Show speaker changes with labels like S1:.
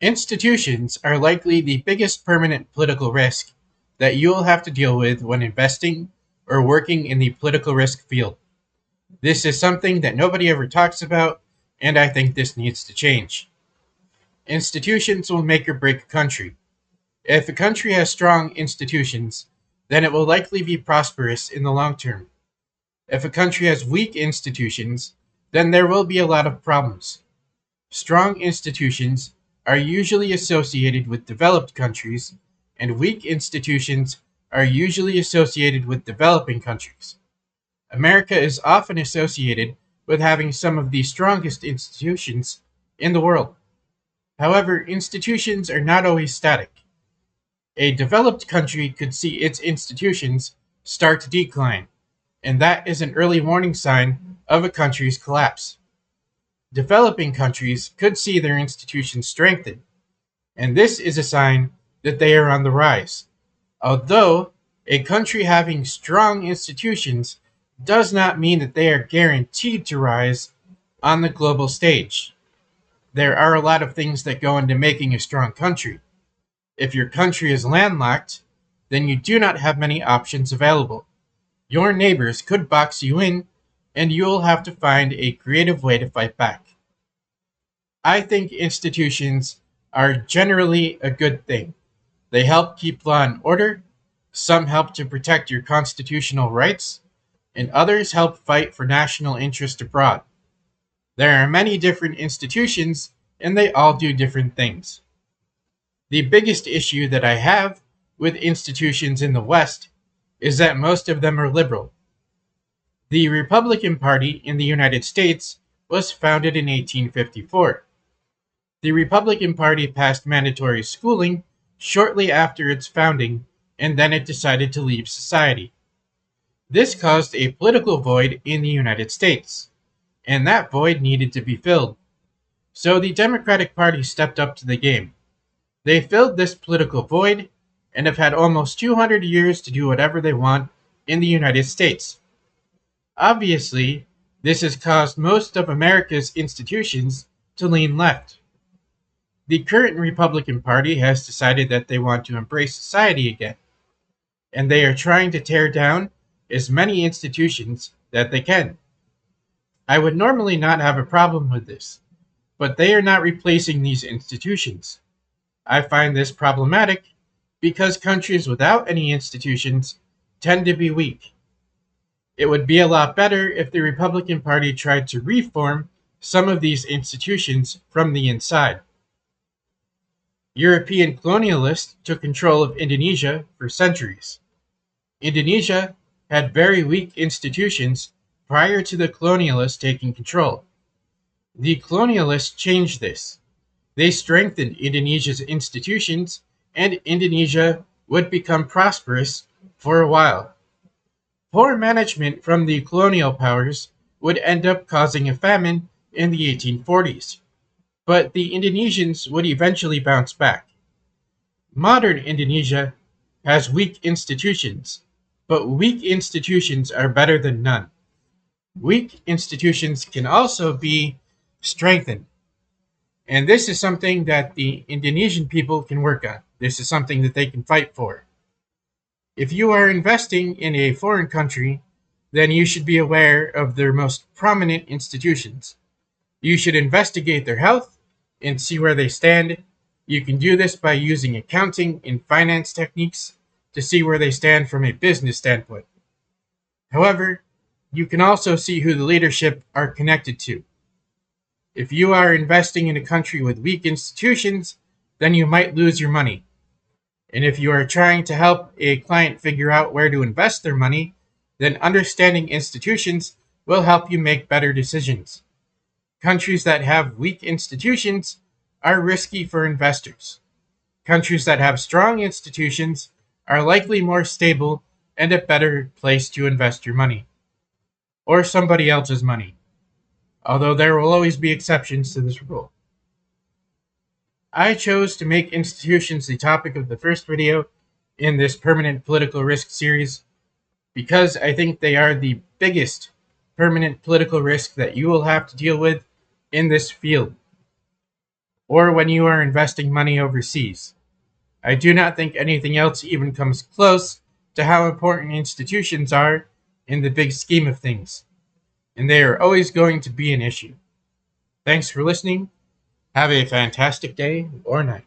S1: Institutions are likely the biggest permanent political risk that you will have to deal with when investing or working in the political risk field. This is something that nobody ever talks about, and I think this needs to change. Institutions will make or break a country. If a country has strong institutions, then it will likely be prosperous in the long term. If a country has weak institutions, then there will be a lot of problems. Strong institutions are usually associated with developed countries, and weak institutions are usually associated with developing countries. America is often associated with having some of the strongest institutions in the world. However, institutions are not always static. A developed country could see its institutions start to decline, and that is an early warning sign of a country's collapse. Developing countries could see their institutions strengthen, and this is a sign that they are on the rise. Although a country having strong institutions does not mean that they are guaranteed to rise on the global stage. There are a lot of things that go into making a strong country. If your country is landlocked, then you do not have many options available. Your neighbors could box you in, and you'll have to find a creative way to fight back. I think institutions are generally a good thing. They help keep law and order, some help to protect your constitutional rights, and others help fight for national interest abroad. There are many different institutions, and they all do different things. The biggest issue that I have with institutions in the West is that most of them are liberal. The Republican Party in the United States was founded in 1854. The Republican Party passed mandatory schooling shortly after its founding, and then it decided to leave society. This caused a political void in the United States, and that void needed to be filled. So the Democratic Party stepped up to the game. They filled this political void and have had almost 200 years to do whatever they want in the United States. Obviously, this has caused most of America's institutions to lean left. The current Republican Party has decided that they want to embrace society again, and they are trying to tear down as many institutions that they can. I would normally not have a problem with this, but they are not replacing these institutions. I find this problematic because countries without any institutions tend to be weak. It would be a lot better if the Republican Party tried to reform some of these institutions from the inside. European colonialists took control of Indonesia for centuries. Indonesia had very weak institutions prior to the colonialists taking control. The colonialists changed this. They strengthened Indonesia's institutions, and Indonesia would become prosperous for a while. Poor management from the colonial powers would end up causing a famine in the 1840s, but the Indonesians would eventually bounce back. Modern Indonesia has weak institutions, but weak institutions are better than none. Weak institutions can also be strengthened. And this is something that the Indonesian people can work on. This is something that they can fight for. If you are investing in a foreign country, then you should be aware of their most prominent institutions. You should investigate their health and see where they stand. You can do this by using accounting and finance techniques to see where they stand from a business standpoint. However, you can also see who the leadership are connected to. If you are investing in a country with weak institutions, then you might lose your money. And if you are trying to help a client figure out where to invest their money, then understanding institutions will help you make better decisions. Countries that have weak institutions are risky for investors. Countries that have strong institutions are likely more stable and a better place to invest your money. Or somebody else's money. Although there will always be exceptions to this rule. I chose to make institutions the topic of the first video in this permanent political risk series because I think they are the biggest permanent political risk that you will have to deal with in this field. or when you are investing money overseas. I do not think anything else even comes close to how important institutions are in the big scheme of things, and they are always going to be an issue. Thanks for listening. Have a fantastic day or night.